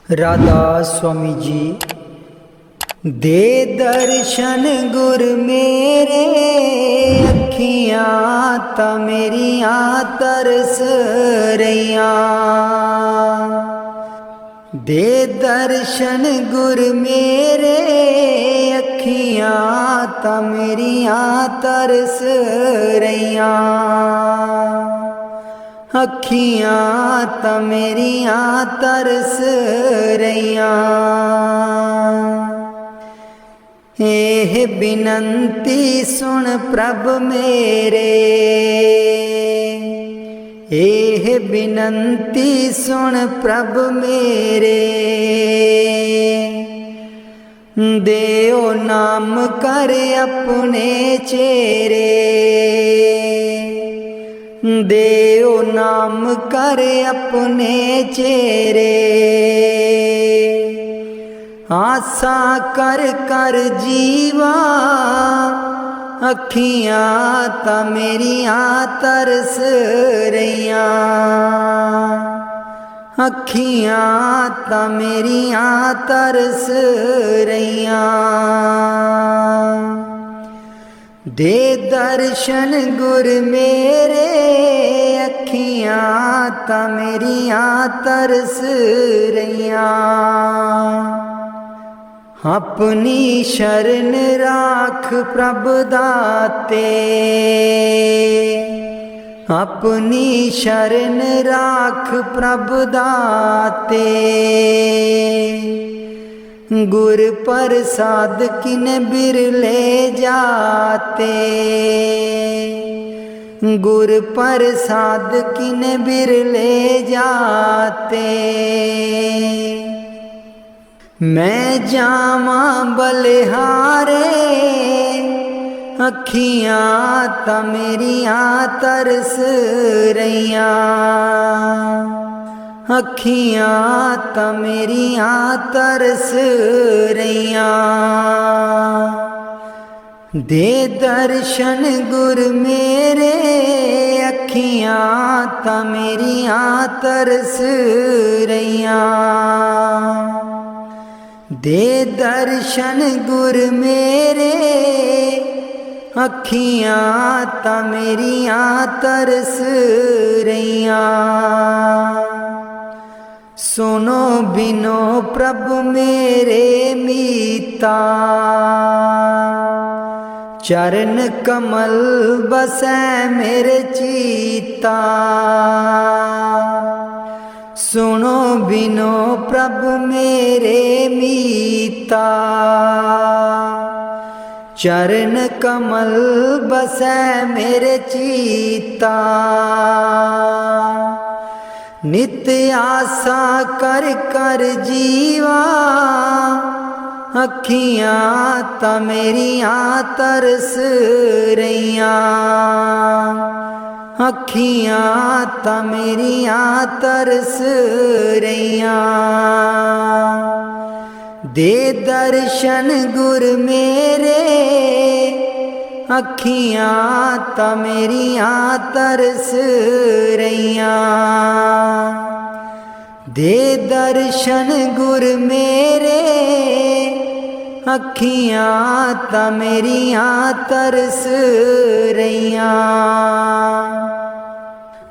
राधा स्वामी जी दे दर्शन गुर मेरे, अखियां ता मेरियां तरस रहियां। दे दर्शन गुर मेरे, अखियां ता मेरियां तरस रहियां। अखियां ता मेरियां तरस रहियां। एह बिनंती सुन प्रभ मेरे, एह बिनंती सुन प्रभ मेरे। देओ नाम कर अपने चेरे, देओ नाम कर अपने चेरे। आसा कर कर जीवा, अखियां ता मेरियां तरस रहियां। अखियां ता मेरियां तरस रहियां। दे दर्शन गुर मेरे, अखियां ता मेरियां तरस रहियां। अपनी शरण राख प्रभ दाते, अपनी शरण राख प्रभ दाते। गुर प्रसाद किन बिरले जाते, गुर प्रसाद किन बिरले जाते। मैं जावा बलिहारे, अखियां ता मेरियां तरस रहियां। अखियां ता मेरियां तरस रहियां। दे दर्शन गुर मेरे, अखियां ता मेरियां तरस रहियां। दे दर्शन गुर मेरे, अखियां ता मेरियां तरस रहियां। सुनो बिनो प्रभु मेरे मीता, चरण कमल बसै मेरे चीता। सुनो बिनो प्रभु मेरे मीता, चरण कमल बसै मेरे चीता। नित्य आशा कर कर जीवा, अखियां ता मेरियां तरस रहियां। अखियां ता मेरियां तरस रहियां। दे दर्शन गुर मेरे, अखियां ता मेरियां तरस रहियां। दे दर्शन गुर मेरे, अखियां ता मेरियां तरस रहियां।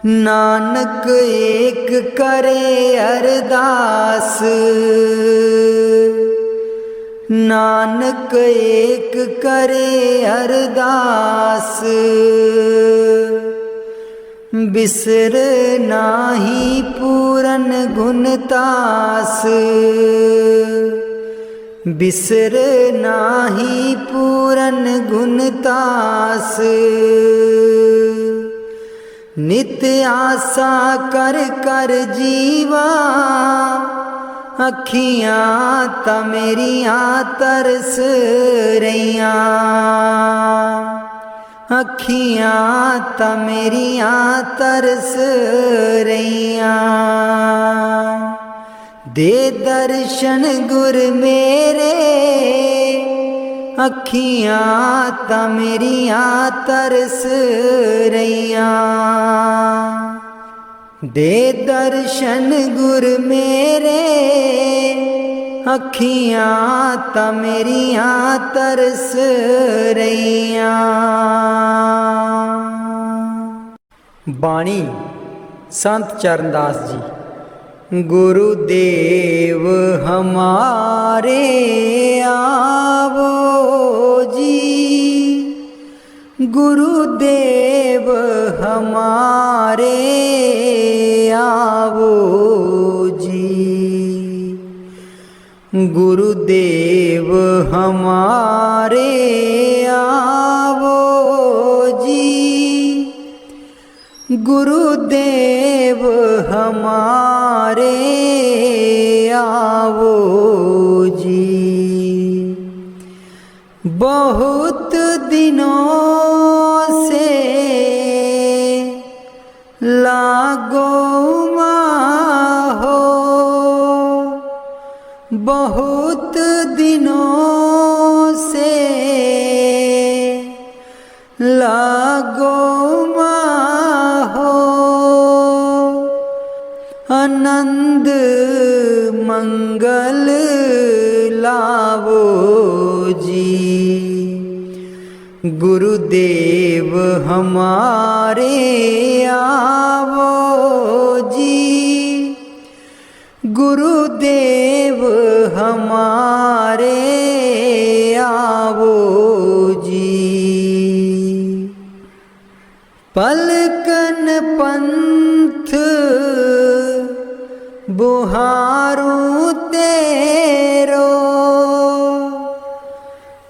नानक एक करे अरदास, नानक एक करे अरदास। बिसर नाही पूरन गुणतास, बिसर नाही पूरन गुणतास। नित्य आशा कर कर जीवा, अखियां ता मेरियां तरस रहियां। अखियां ता मेरियां तरस रहियां। दे दर्शन गुर मेरे, अखियां ता मेरियां तरस रहियां। दे दर्शन गुर मेरे, अखियां ता मेरियां तरस रहियां। बाणी संत चरणदास जी। गुरुदेव हमारे आवो जी, गुरुदेव हमारे आवो जी, गुरुदेव हमारे आवो जी, गुरुदेव हमारे आवो जी। बहुत दिनों से लागो हो, बहुत दिनों से लागो हो, आनंद मंगल लावो जी, गुरुदेव हमारे आवो जी, गुरुदेव हमारे आवो जी। पलकन पंथ बुहारूं तेरो,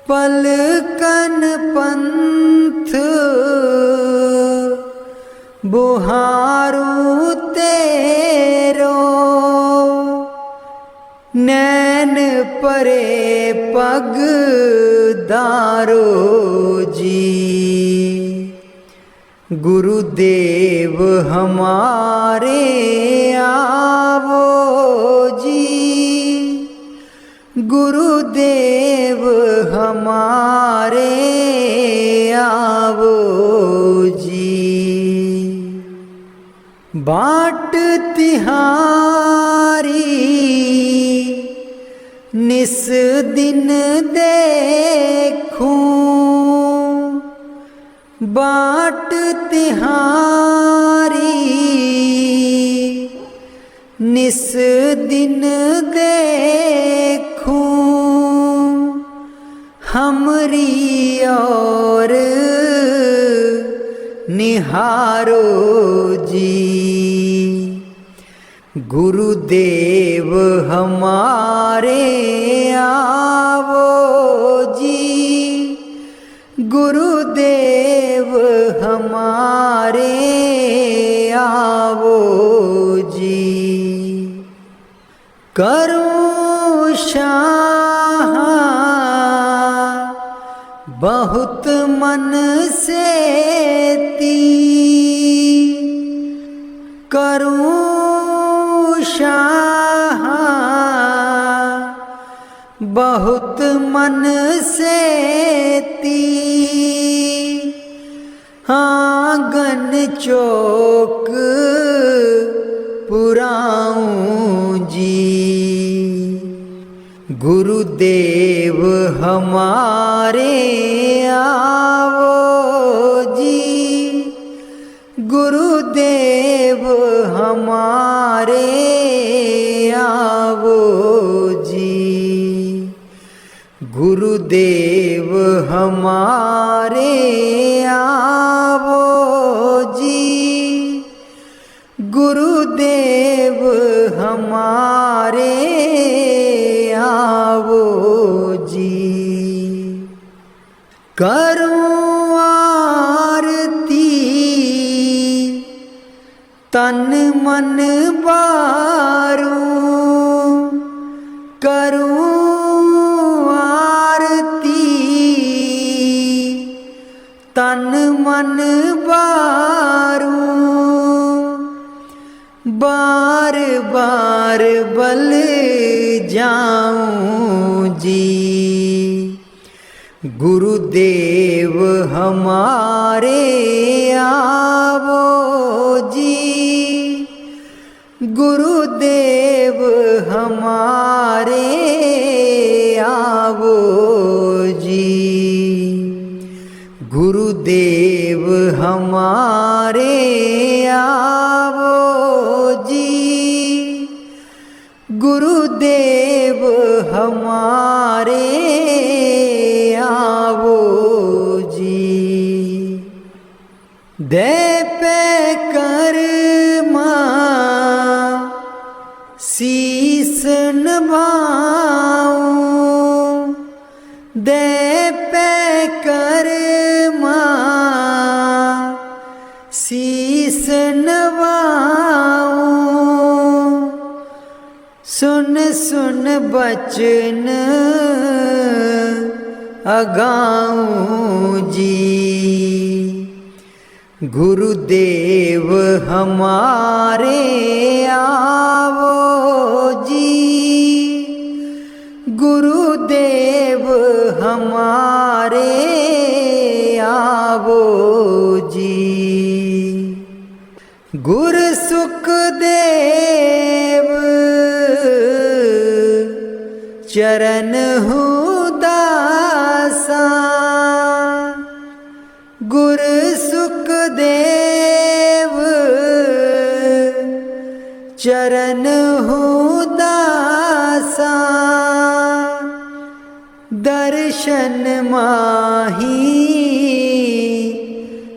पलकन पंथ बुहारूं तेरो, नैन परे पग दारो जी, गुरुदेव हमारे आवो जी, गुरुदेव हमारे आवो जी। बाट तिहारी निस दिन देखूं, बाट तिहारी निस दिन देखूं, हमरी और निहारो जी, गुरुदेव हमारे आवो जी, गुरुदेव हमारे आवो जी। करूं शाह बहुत मन से ती, करूं शाह बहुत मन से ती, आंगन चौक पुराऊं जी, गुरुदेव हमारे आवो जी, गुरुदेव हमारे आवो जी, गुरुदेव हमारे आवो जी, गुरुदेव हमारे आवो जी। करूं आरती तन मन बारूं, करूं आरती तन मन बारूं, बार बार बल जाऊं जी, गुरुदेव हमारे आवो जी, गुरुदेव हमारे आवो जी, गुरुदेव हमारे आवो जी, गुरुदेव हमारे आवो जी। दे पे कर्मा शीस नभाऊं, दे पे कर्मा शीस नभाऊं, सुन सुन बचन अगाऊं जी, गुरुदेव हमारे आवो जी, गुरुदेव हमारे आवो जी। गुरु सुखदेव चरण दासा, गुरु सुखदेव चरण दासा, दर्शन माही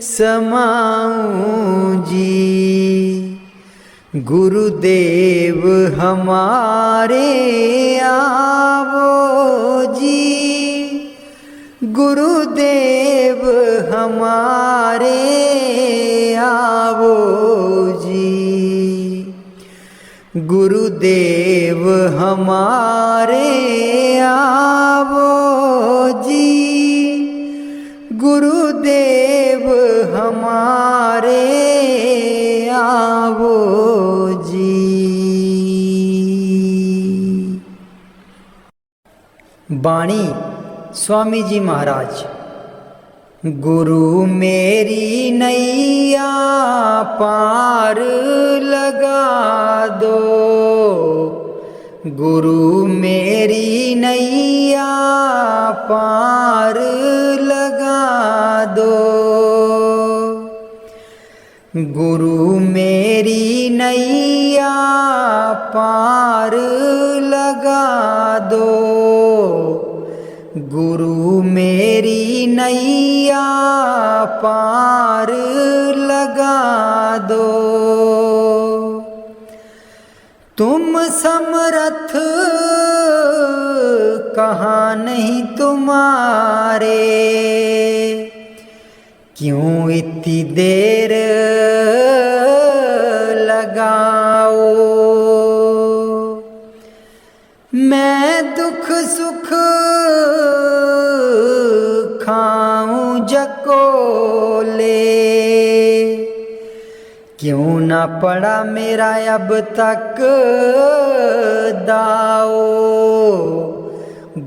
समाऊं जी, गुरुदेव हमारे आवो जी, गुरुदेव हमारे आवो जी, गुरुदेव हमारे आवो जी, गुरुदेव हमारे आवो जी। बाणी स्वामी जी महाराज। गुरु मेरी नैया पार लगा दो, गुरु मेरी नैया पार लगा दो, गुरु मेरी नैया पार लगा दो, गुरु मेरी नैया पार लगा दो। तुम समर्थ कहाँ नहीं तुम्हारे, क्यों इतनी देर लगाओ, मैं दुख सुख खाऊं जकोले, क्यों ना पड़ा मेरा अब तक दाओ,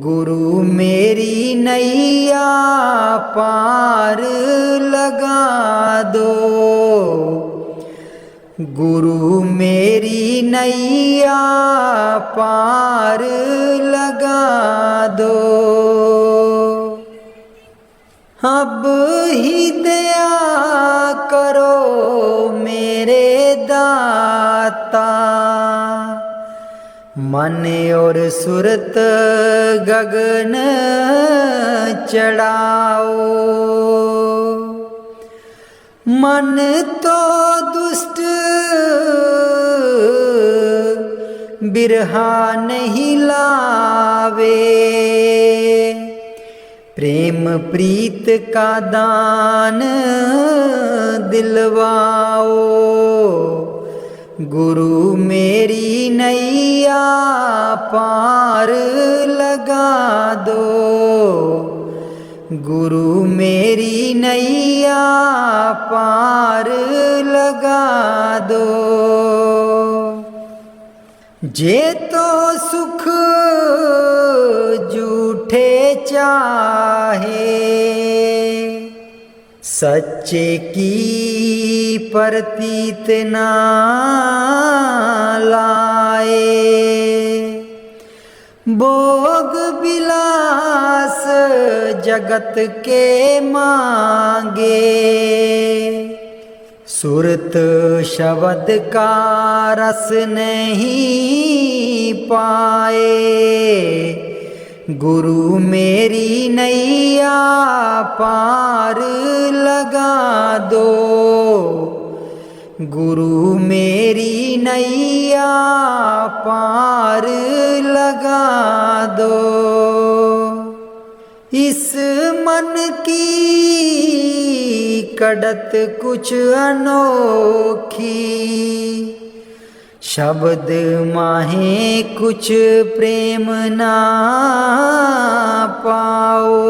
गुरु मेरी नैया पार लगा दो, गुरु मेरी नैया पार लगा दो। अब ही दया करो मेरे दाता, मन और सुरत गगन चढ़ाओ, मन तो दुष्ट बिरहा नहीं लावे, प्रेम प्रीत का दान दिलवाओ, गुरु मेरी नैया पार लगा दो, गुरु मेरी नैया पार लगा दो। जे तो सुख झूठे चाहे, सच्चे की प्रतीत ना लाए, भोग विलास जगत के मांगे, सुरत शब्द का रस नहीं पाए, गुरु मेरी नैया पार लगा दो, गुरु मेरी नैया पार लगा दो। इस मन की कड़त कुछ अनोखी, शब्द माहे कुछ प्रेम ना पाओ,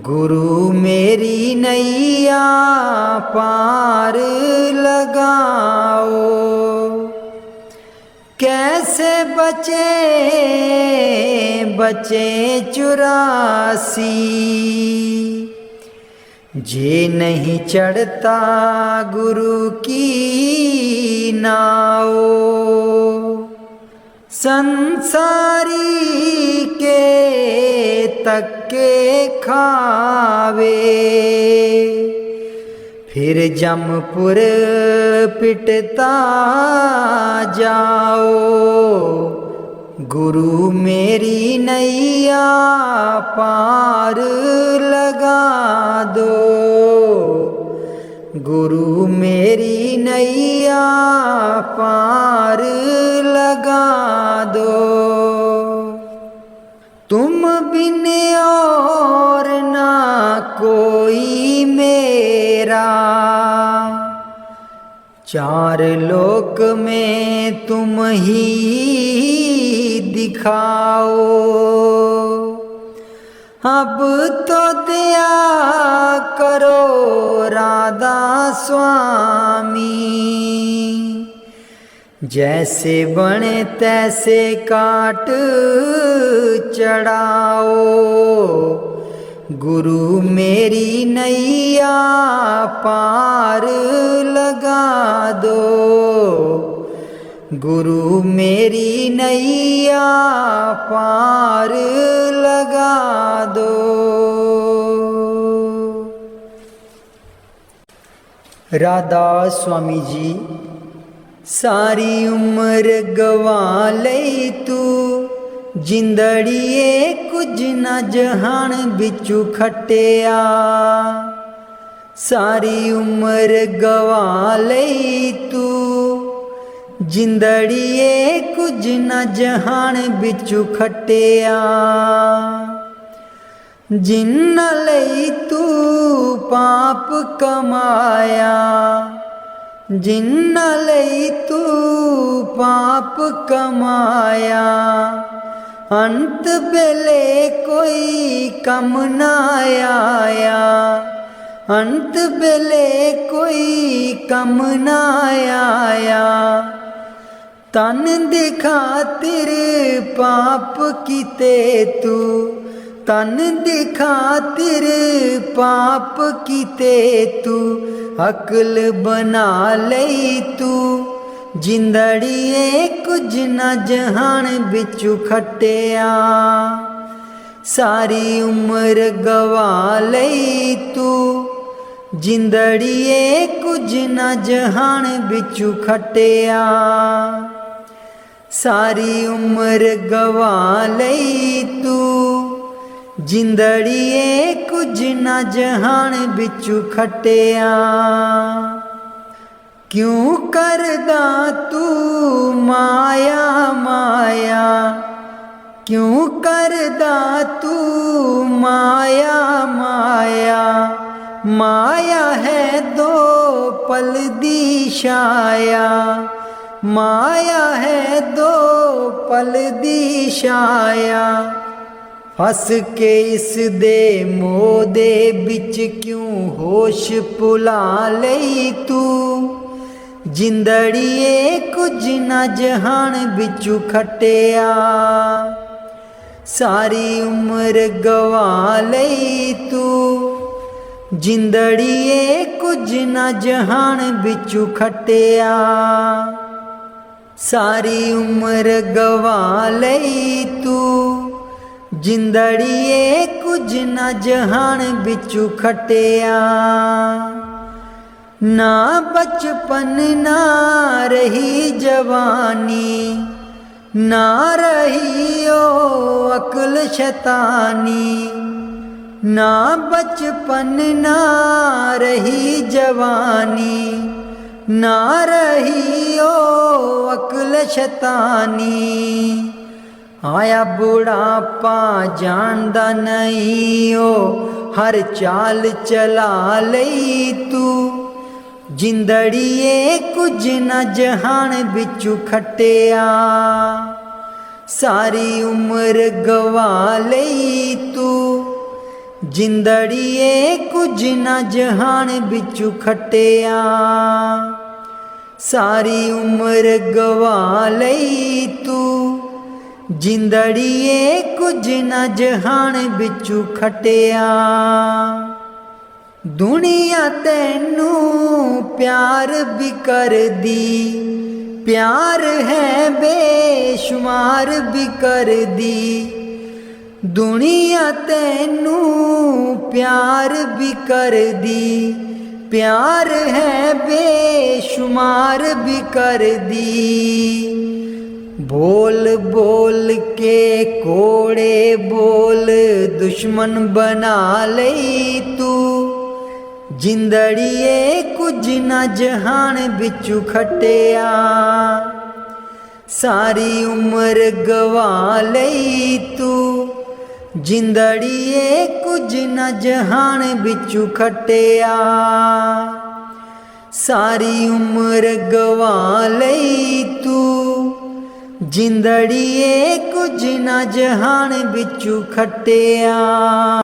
गुरु मेरी नैया पार लगाओ। कैसे बचे बचे 84, जे नहीं चढ़ता गुरु की नाव, संसारी के तक्के खावे, फिर जमपुर पिटता जाओ, गुरु मेरी नैया पार लगा दो, गुरु मेरी नैया पार लगा दो। तुम बिन और ना कोई मेरा, चार लोक में तुम ही दिखाओ, अब तो दया करो राधा स्वामी, जैसे बने तैसे काट चढ़ाओ, गुरु मेरी नैया पार लगा दो, गुरु मेरी नैया पार लगा दो। राधा स्वामी जी सारी उम्र गवा लई तू, जिंदड़िए कुछ न जहान बिचू खटिया, सारी उम्र गवा लई तू, जिंदड़िए कुछ न जहान बिचू खटिया, जिन्न लई तू पाप कमाया, जिन्न लई तू पाप कमाया, अंत बेले कोई कम ना आया, अंत बेले कोई कम ना आया, तन दिखा तेरे पाप कीते तू, तन दिखा तेरे पाप कीते तू, अकल बना लई तू, जिंदड़िए कुछ न जहान बिचू खटिया, सारी उम्र गवा लई तू, जिंदड़िए कुछ न जहान बिचू खटिया, सारी उम्र गवा लई तू, जिंदड़िए कुछ न जहान बिचू खटिया। क्यों करदा तू माया माया, क्यों करदा तू माया माया, माया है दो पल दी छाया, माया है दो पल दी छाया, फस के इस दे मोह दे बिच क्यों होश भुला लई तू, जिंदड़िए कुछ न जहान बिचू खटिया, सारी उम्र गवा लई तू, जिंदड़िए कुछ न जहान बिचू खटिया। सारी उम्र गवा लई तू जिंदड़िए कुछ न जहान बिचू खटिया। ना बचपन ना रही जवानी, ना रही ओ अक्ल शैतानी। ना बचपन ना रही जवानी, ना रही ओ अक्ल शैतानी। आया बुढ़ापा जानदा नहीं ओ हर चाल चला लई तू जिंदड़िए कुछ न जहान बिचू खटिया। सारी उम्र गवा लई तू जिंदड़िए कुछ न जहान बिचू खटिया। सारी उम्र गवा लई तू जिंदड़िए कुछ न जहान बिचू खटिया। दुनिया तैनू प्यार भी कर दी, प्यार है बेशुमार भी कर दी। दुनिया तैनू प्यार भी कर दी, प्यार है बेशुमार भी कर दी। बोल बोल के कोड़े बोल दुश्मन बना लई तू जिंदड़िए कुछ न जहान बिचू खटिया। सारी उम्र गवा लई तू जिंदड़िए कुछ न जहान बिचू खटिया। सारी उम्र गवा लई तू जिंदड़िए कुछ न जहान बिचू खटिया।